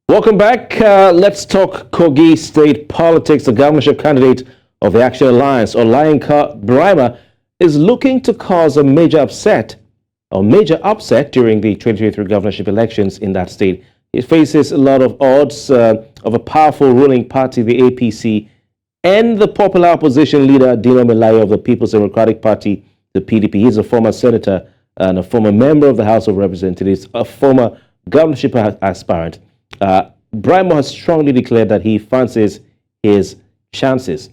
Welcome back. Let's talk Kogi State politics. The governorship candidate of the Action Alliance, Olayinka Braimoh, is looking to cause a major upset during the 2023 governorship elections in that state. It faces a lot of odds of a powerful ruling party, the APC, and the popular opposition leader, Dino Melaye of the People's Democratic Party, the PDP. He's a former senator and a former member of the House of Representatives, a former governorship aspirant. Braimoh has strongly declared that he fancies his chances.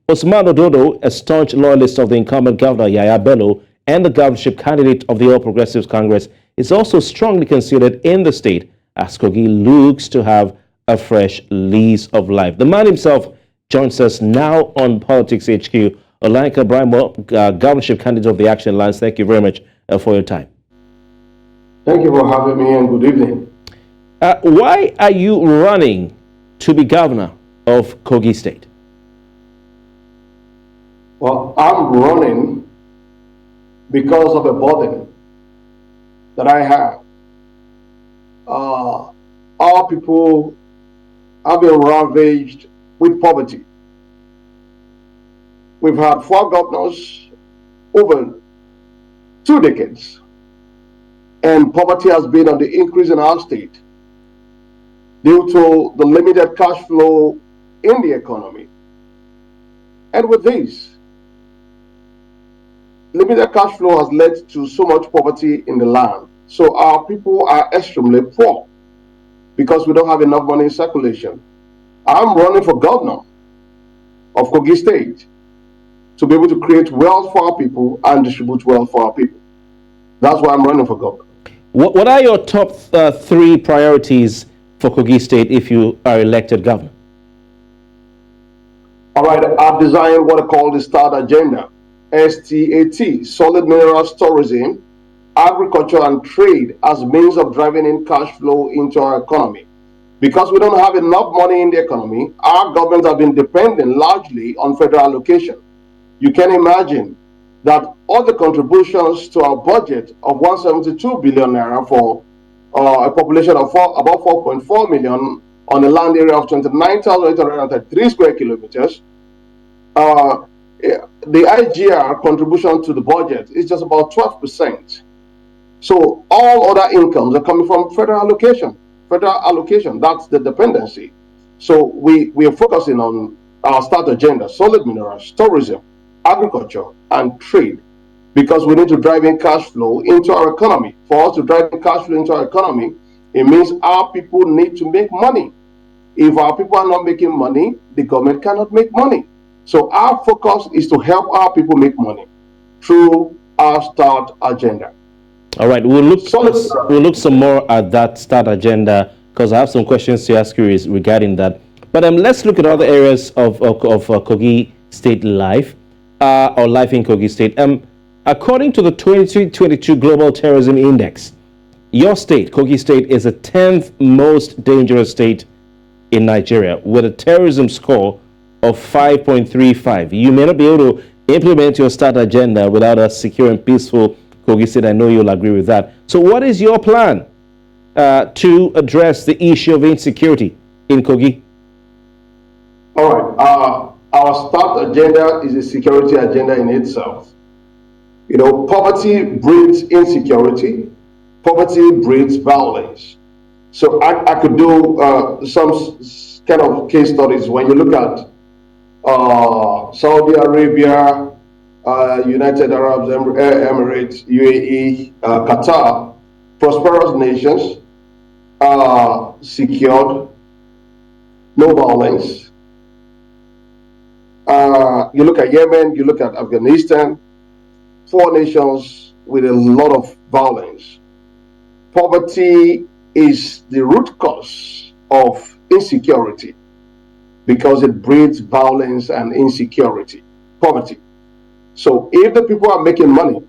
Usman Ododo, a staunch loyalist of the incumbent governor Yahaya Bello and the governorship candidate of the All Progressives Congress, is also strongly considered in the state as Kogi looks to have a fresh lease of life. The man himself joins us now on Politics HQ. Olayinka Braimoh, governorship candidate of the Action Alliance, thank you very much for your time. Thank you for having me and good evening. Why are you running to be governor of Kogi State? Well, I'm running because of a burden that I have. Our people have been ravaged with poverty. We've had 4 governors over 2 decades, and poverty has been on the increase in our state due to the limited cash flow in the economy. And with this, limited cash flow has led to so much poverty in the land. So our people are extremely poor because we don't have enough money in circulation. I'm running for governor of Kogi State to be able to create wealth for our people and distribute wealth for our people. That's why I'm running for governor. What are your top 3 priorities for Kogi State if you are elected governor? All right, I've designed what I call the START agenda. STAT, solid minerals tourism, agriculture and trade as means of driving in cash flow into our economy. Because we don't have enough money in the economy, our governments have been dependent largely on federal allocation. You can imagine that all the contributions to our budget of 172 billion naira for a population of about 4.4 million on a land area of 29,833 square kilometers, the IGR contribution to the budget is just about 12%. So all other incomes are coming from federal allocation. Federal allocation, that's the dependency. So we are focusing on our START agenda, solid minerals, tourism, agriculture, and trade, because we need to drive in cash flow into our economy. For us to drive in cash flow into our economy, it means our people need to make money. If our people are not making money, the government cannot make money. So our focus is to help our people make money through our START agenda. All right, we'll look some more at that START agenda because I have some questions to ask you regarding that. But let's look at other areas of Kogi State life or life in Kogi State. According to the 2022 Global Terrorism Index, your state, Kogi State, is the 10th most dangerous state in Nigeria with a terrorism score of 5.35. You may not be able to implement your START agenda without a secure and peaceful Kogi State. I know you'll agree with that. So what is your plan to address the issue of insecurity in Kogi? All right. Our START agenda is a security agenda in itself. You know, poverty breeds insecurity. Poverty breeds violence. So I could do some kind of case studies. When you look at Saudi Arabia, United Arab Emirates, UAE, Qatar, prosperous nations, secured, no violence. You look at Yemen, you look at Afghanistan, 4 nations with a lot of violence. Poverty is the root cause of insecurity because it breeds violence and insecurity, poverty. So if the people are making money,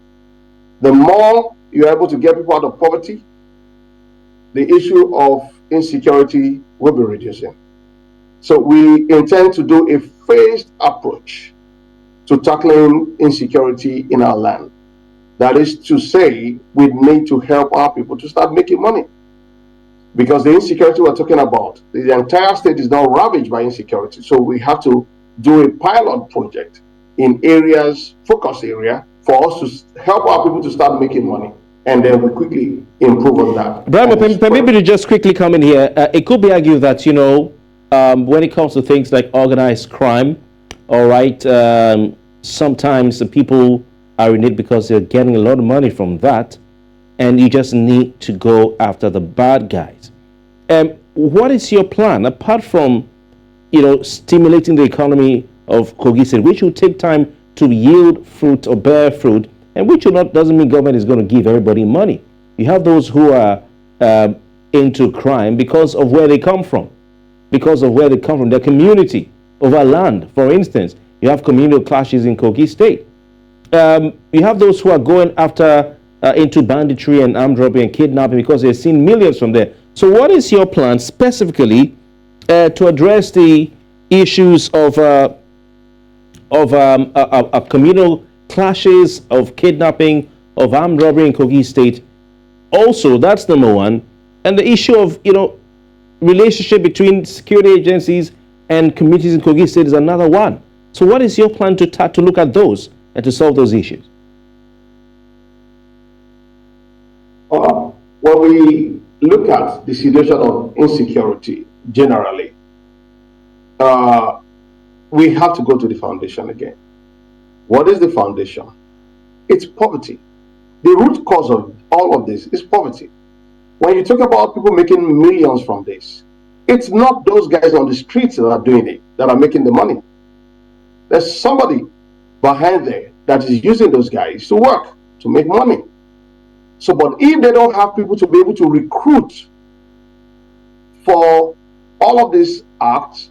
the more you're able to get people out of poverty, the issue of insecurity will be reducing. So we intend to do a phased approach to tackling insecurity in our land. That is to say, we need to help our people to start making money. because the insecurity we're talking about, the entire state is now ravaged by insecurity. So we have to do a pilot project in areas, focus area, for us to help our people to start making money, and then we quickly improve on that. Braimoh, permit me to just quickly come in here. It could be argued that, when it comes to things like organized crime, all right, sometimes the people are in it because they're getting a lot of money from that, and you just need to go after the bad guys. What is your plan, apart from, stimulating the economy of Kogi State, which will take time to yield fruit or bear fruit, and which doesn't mean government is going to give everybody money. You have those who are into crime because of where they come from, their community, over land. For instance, you have communal clashes in Kogi State. You have those who are going after into banditry and armed robbery and kidnapping because they've seen millions from there. So what is your plan specifically to address the issues of communal clashes, of kidnapping, of armed robbery in Kogi State? Also, that's number one. And the issue of, relationship between security agencies and communities in Kogi State is another one. So what is your plan to look at those and to solve those issues? When we look at the situation of insecurity generally, we have to go to the foundation again. What is the foundation? It's poverty. The root cause of all of this is poverty. When you talk about people making millions from this, it's not those guys on the streets that are doing it, that are making the money. There's somebody behind there that is using those guys to work, to make money. So, but if they don't have people to be able to recruit for all of these acts,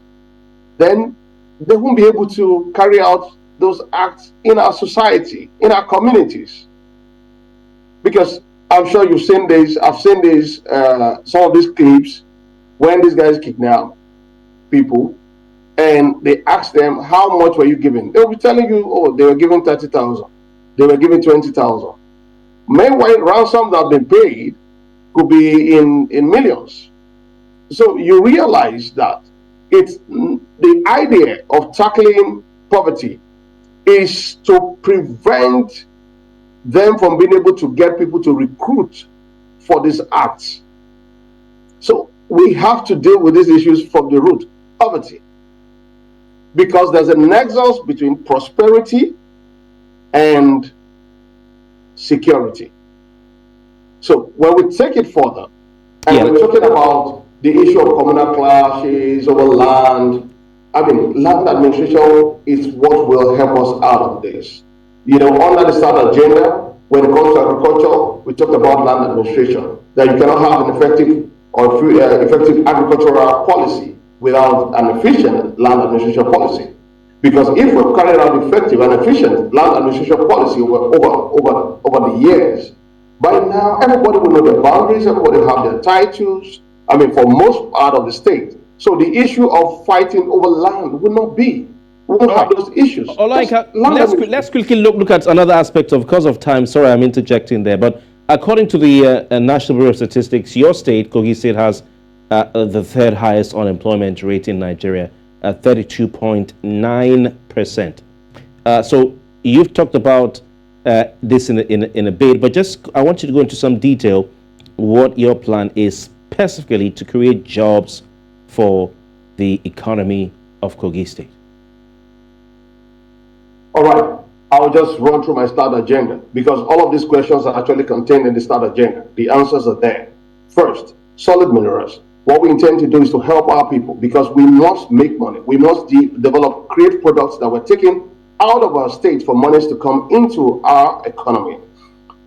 then they won't be able to carry out those acts in our society, in our communities. Because I'm sure you've seen this, I've seen this, some of these clips when these guys kidnap people and they ask them, how much were you giving? They'll be telling you, oh, they were giving 30,000. They were giving 20,000. Meanwhile, ransom that have been paid could be in millions. So you realize that it's the idea of tackling poverty is to prevent them from being able to get people to recruit for these acts. So we have to deal with these issues from the root, poverty. Because there's a nexus between prosperity and security. So when we take it further, and we're talking about the issue of communal clashes over land, land administration is what will help us out of this. Under the START agenda, when it comes to agriculture, we talked about land administration, that you cannot have an effective agricultural policy without an efficient land administration policy. Because if we've carried out effective and efficient land administration policy over the years, by now everybody will know their boundaries, everybody will have their titles, for most part of the state. So the issue of fighting over land will not be. We won't have those issues. Olayinka, let's quickly look at another aspect because of time. Sorry, I'm interjecting there. But according to the National Bureau of Statistics, your state, Kogi State, has the third highest unemployment rate in Nigeria, 32.9%. So you've talked about this in a bit, but I want you to go into some detail what your plan is specifically to create jobs for the economy of Kogi State. All right, I'll just run through my START agenda because all of these questions are actually contained in the START agenda. The answers are there. First, solid minerals. What we intend to do is to help our people because we must make money. We must create products that we're taking out of our state for monies to come into our economy.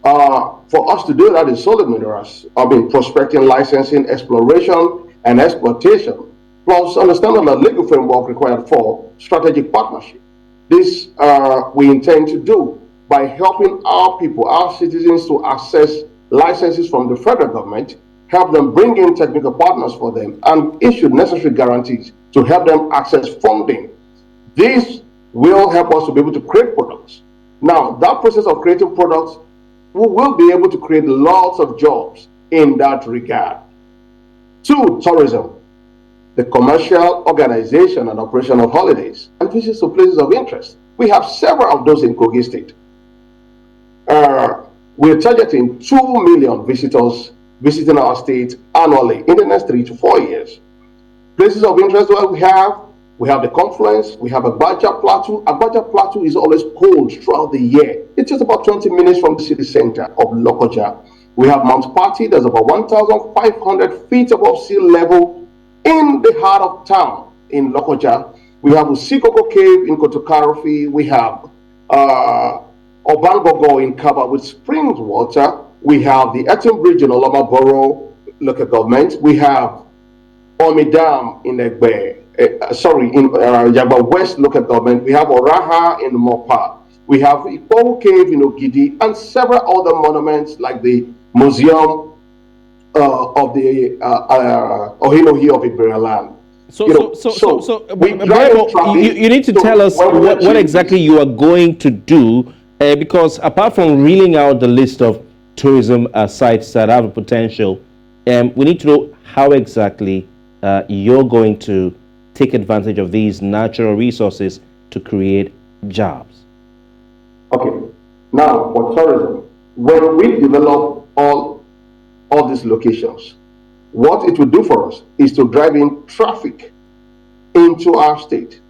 For us to do that is solid minerals, prospecting, licensing, exploration, and exploitation, plus understanding the legal framework required for strategic partnership. This we intend to do by helping our people, our citizens, to access licenses from the federal government, help them bring in technical partners for them, and issue necessary guarantees to help them access funding. This will help us to be able to create products. Now, that process of creating products, we will be able to create lots of jobs in that regard. Two, tourism, the commercial organization and operation of holidays and visits to places of interest. We have several of those in Kogi State. We're targeting 2 million visitors visiting our state annually in the next 3 to 4 years. Places of interest where we have the confluence, we have Agbaja Plateau. Agbaja Plateau is always cold throughout the year. It's just about 20 minutes from the city center of Lokoja. We have Mount Party, that's about 1,500 feet above sea level in the heart of town in Lokoja. We have Usikoko Cave in Kotokarofi. We have Obangogo in Kaba with springs water. We have the Eton Bridge in Oloma Borough local government. We have Omi Dam in Egbe, in Yaba West local government. We have Oraha in Mopa. We have Ikpowu Cave in Ogidi and several other monuments like the Museum of the Ohinohi of Iberialand. Braimoh, you need to tell us what exactly you are going to do, because apart from reeling out the list of tourism sites that have a potential, we need to know how exactly you're going to take advantage of these natural resources to create jobs. Okay, now for tourism, when we develop all these locations, what it will do for us is to drive in traffic into our state.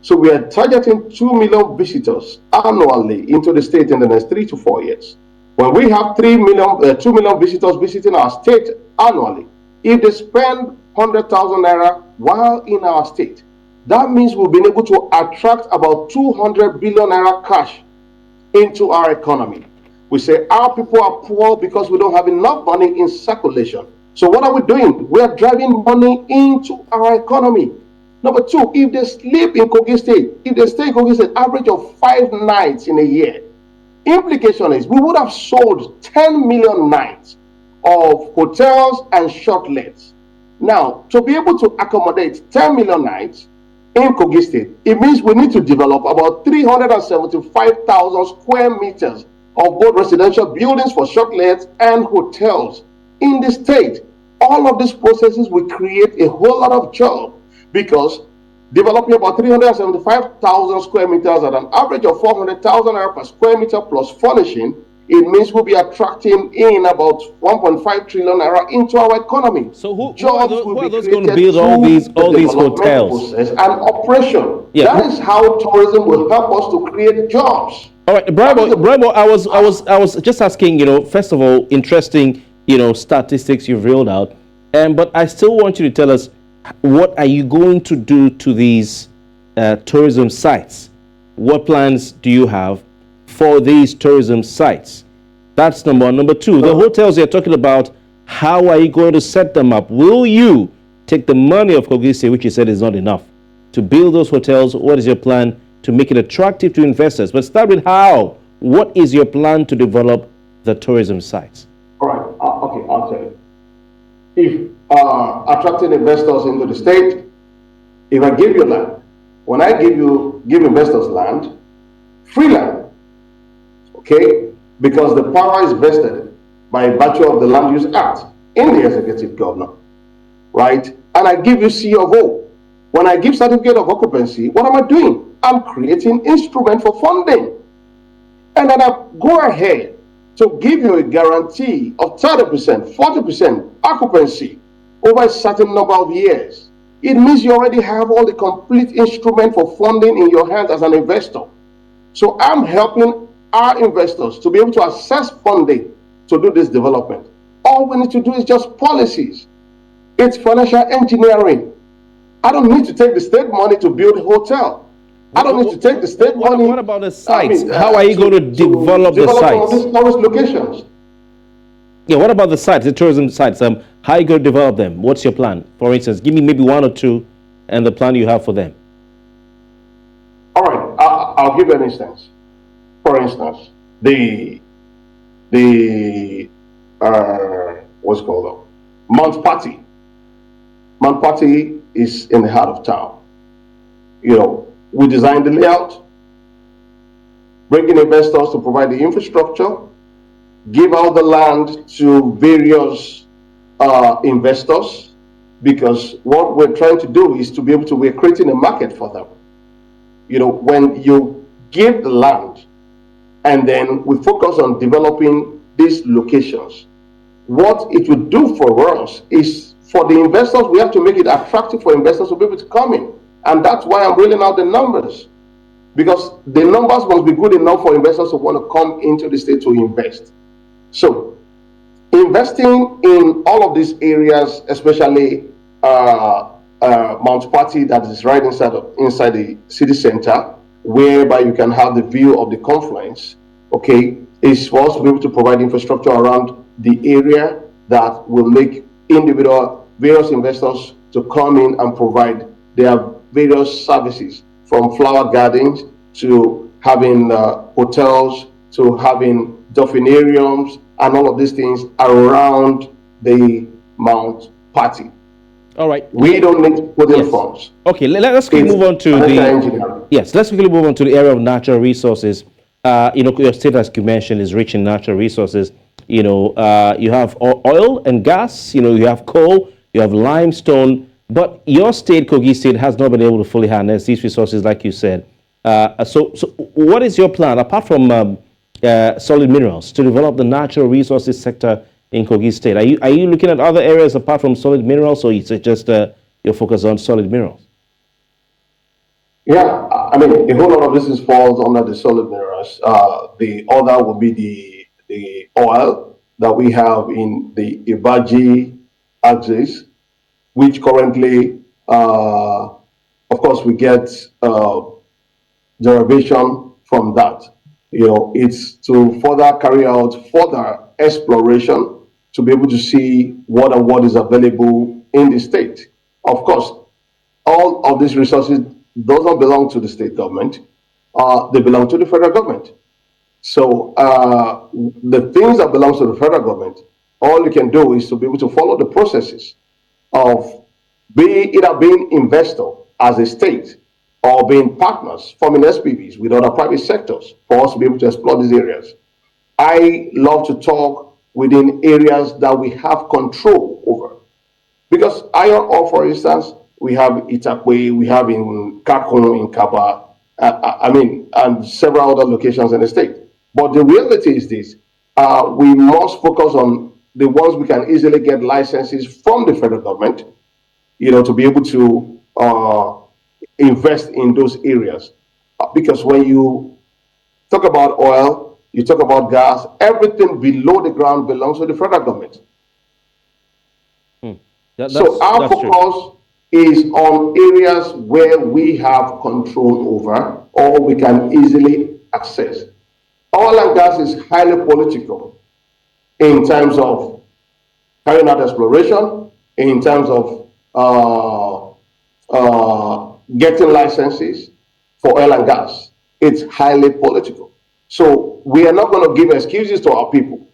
So we are targeting 2 million visitors annually into the state in the next 3 to 4 years. When we have 2 million visitors visiting our state annually, if they spend 100,000 naira while in our state, that means we've been able to attract about 200 billion naira cash into our economy. We say our people are poor because we don't have enough money in circulation. So what are we doing? We are driving money into our economy. Number two, if they sleep in Kogi State, if they stay in Kogi State, average of 5 nights in a year, implication is we would have sold 10 million nights of hotels and shortlets. Now, to be able to accommodate 10 million nights in Kogi State, it means we need to develop about 375,000 square meters of both residential buildings for shortlets and hotels in the state. All of these processes will create a whole lot of jobs, because developing about 375,000 square meters at an average of 400,000 naira per square meter plus furnishing, it means we'll be attracting in about 1.5 trillion naira into our economy. So who are those going to build all these hotels? And operation. Yeah. That is how tourism will help us to create jobs. All right, Braimoh, I was just asking, first of all, interesting, statistics you've reeled out, but I still want you to tell us, what are you going to do to these tourism sites? What plans do you have for these tourism sites? That's number one. Number two, the hotels you're talking about, how are you going to set them up? Will you take the money of Kogi State, which you said is not enough, to build those hotels? What is your plan to make it attractive to investors? But start with how. What is your plan to develop the tourism sites? All right. Okay, I'll tell you. If attracting investors into the state, if I give you land, when I give investors land, free land, okay, because the power is vested by virtue of the Land Use Act in the executive governor, right? And I give you C of O. When I give certificate of occupancy, what am I doing? I'm creating instrument for funding. And then I go ahead to give you a guarantee of 30%, 40% occupancy over a certain number of years. It means you already have all the complete instrument for funding in your hands as an investor. So I'm helping our investors to be able to access funding to do this development. All we need to do is just policies. It's financial engineering. I don't need to take the state money to build a hotel. I don't need to take the state money. What about the sites? How are you going to develop the sites? These tourist locations. Yeah, what about the sites, the tourism sites? How are you going to develop them? What's your plan? For instance, give me maybe one or two and the plan you have for them. All right, I'll give you an instance. For instance, what's it called? Mount Party. Mount Party is in the heart of town. We designed the layout, bring in investors to provide the infrastructure, give out the land to various investors, because what we're trying to do is to be able to, we're creating a market for them. When you give the land and then we focus on developing these locations, what it would do for us is, for the investors, we have to make it attractive for investors to be able to come in. And that's why I'm rolling out the numbers, because the numbers must be good enough for investors to want to come into the state to invest. So investing in all of these areas, especially Mount Party, that is right inside the city center, whereby you can have the view of the confluence, okay, is for us to be able to provide infrastructure around the area that will make various investors to come in and provide their various services, from flower gardens to having hotels to having dolphinariums and all of these things around the Mount Party. All right. We don't need to put in funds. Okay, let's quickly move on to engineering. Yes, let's quickly move on to the area of natural resources. Your state, as you mentioned, is rich in natural resources. You have oil and gas. You have coal. You have limestone. But your state, Kogi State, has not been able to fully harness these resources, like you said. So what is your plan, apart from solid minerals, to develop the natural resources sector in Kogi State? Are you looking at other areas apart from solid minerals, or is it just your focus on solid minerals? Yeah, I mean, a whole lot of this falls under the solid minerals. The other will be the oil that we have in the Ibaji axis, which currently, of course, we get derivation from that. It's to further carry out further exploration to be able to see what is available in the state. Of course, all of these resources doesn't belong to the state government. They belong to the federal government. So the things that belong to the federal government, all you can do is to be able to follow the processes of either being investor as a state, or being partners, forming SPVs with other private sectors for us to be able to explore these areas. I love to talk within areas that we have control over. Because iron ore, for instance, we have Itakwe, we have in Kakun, in Kaba, and several other locations in the state. But the reality is this: we must focus on the ones we can easily get licenses from the federal government, to be able to invest in those areas. Because when you talk about oil, you talk about gas, everything below the ground belongs to the federal government. So our focus is on areas where we have control over, or we can easily access. Oil and gas is highly political in terms of carrying out exploration, in terms of getting licenses for oil and gas. It's highly political. So we are not going to give excuses to our people.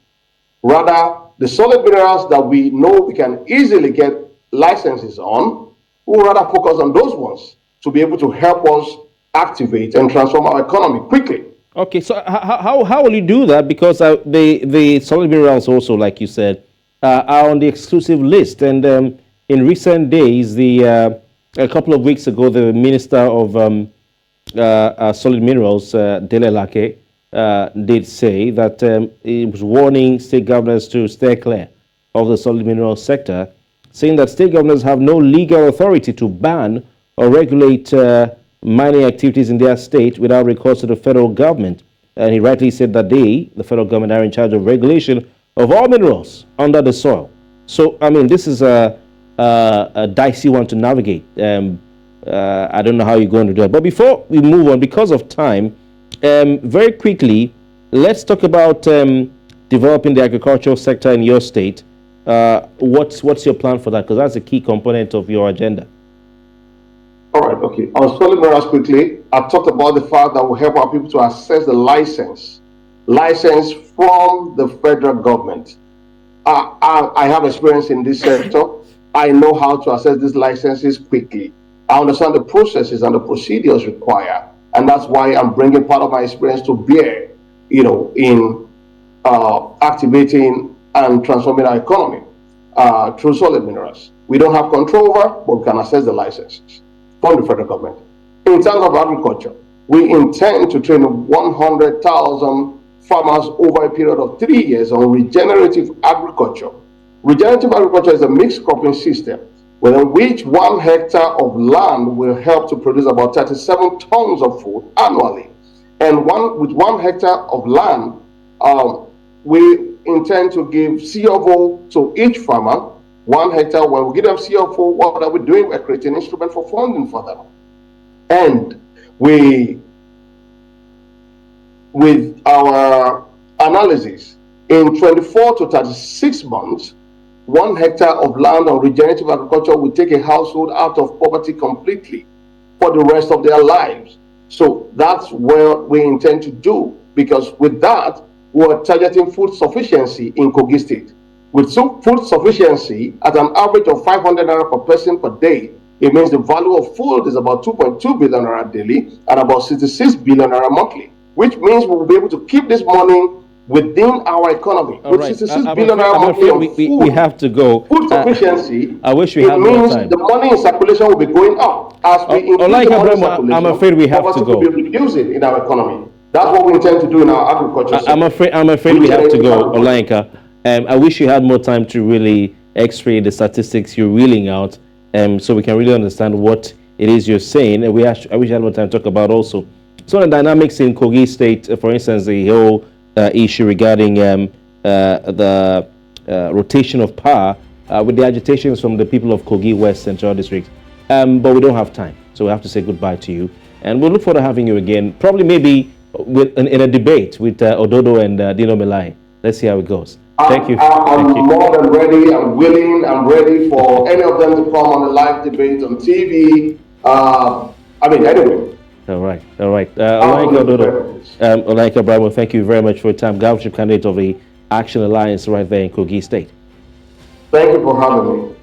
Rather, the solid minerals that we know we can easily get licenses on, we'll rather focus on those ones to be able to help us activate and transform our economy quickly. Okay, so how will you do that? Because the solid minerals also, like you said, are on the exclusive list. And in recent days, a couple of weeks ago, the Minister of Solid Minerals, Dele Lake, did say that he was warning state governors to stay clear of the solid mineral sector, saying that state governors have no legal authority to ban or regulate mining activities in their state without recourse to the federal government. And he rightly said that the federal government, are in charge of regulation of all minerals under the soil. So, I mean, this is a dicey one to navigate. I don't know how you're going to do it. But before we move on, because of time, very quickly, let's talk about developing the agricultural sector in your state. What's your plan for that? Because that's a key component of your agenda. All right, okay. On solid minerals quickly, I talked about the fact that will help our people to access the license from the federal government. I have experience in this sector. I know how to access these licenses quickly. I understand the processes and the procedures required, and that's why I'm bringing part of my experience to bear, in activating and transforming our economy. through solid minerals. We don't have control over, but we can access the licenses from the federal government. In terms of agriculture, we intend to train 100,000 farmers over a period of 3 years on regenerative agriculture. Regenerative agriculture is a mixed cropping system within which 1 hectare of land will help to produce about 37 tons of food annually. And with 1 hectare of land, we intend to give CFO to each farmer. 1 hectare, when we give them CFO, what are we doing? We're creating an instrument for funding for them. And with our analysis, in 24 to 36 months, 1 hectare of land on regenerative agriculture will take a household out of poverty completely for the rest of their lives. So that's what we intend to do, because with that, we're targeting food sufficiency in Kogi State. With food sufficiency at an average of 500 naira per person per day, it means the value of food is about 2.2 billion naira daily and about 66 billion naira monthly, which means we will be able to keep this money within our economy. All with right. 66 billion naira I'm monthly afraid on food, we have to go. Food sufficiency. I wish we had more time. The money in circulation will be going up as we increase the money in circulation. I'm afraid we have to go. Will be reducing in our economy. That's what we intend to do in our agriculture sector. I'm afraid we have to go, Olayinka. I wish you had more time to really x-ray the statistics you're reeling out, so we can really understand what it is you're saying. And I wish I had more time to talk about also some of the dynamics in Kogi State, for instance, the whole issue regarding the rotation of power with the agitations from the people of Kogi West Central District. But we don't have time, so we have to say goodbye to you. And we'll look forward to having you again, probably maybe in a debate with Ododo and Dino Melaye. Let's see how it goes. Thank you. I'm more than ready. I'm willing. I'm ready for any of them to come on a live debate on TV. Anyway. All right. Olayinka Braimoh, thank you very much for your time. Governorship candidate of the Action Alliance right there in Kogi State. Thank you for having me.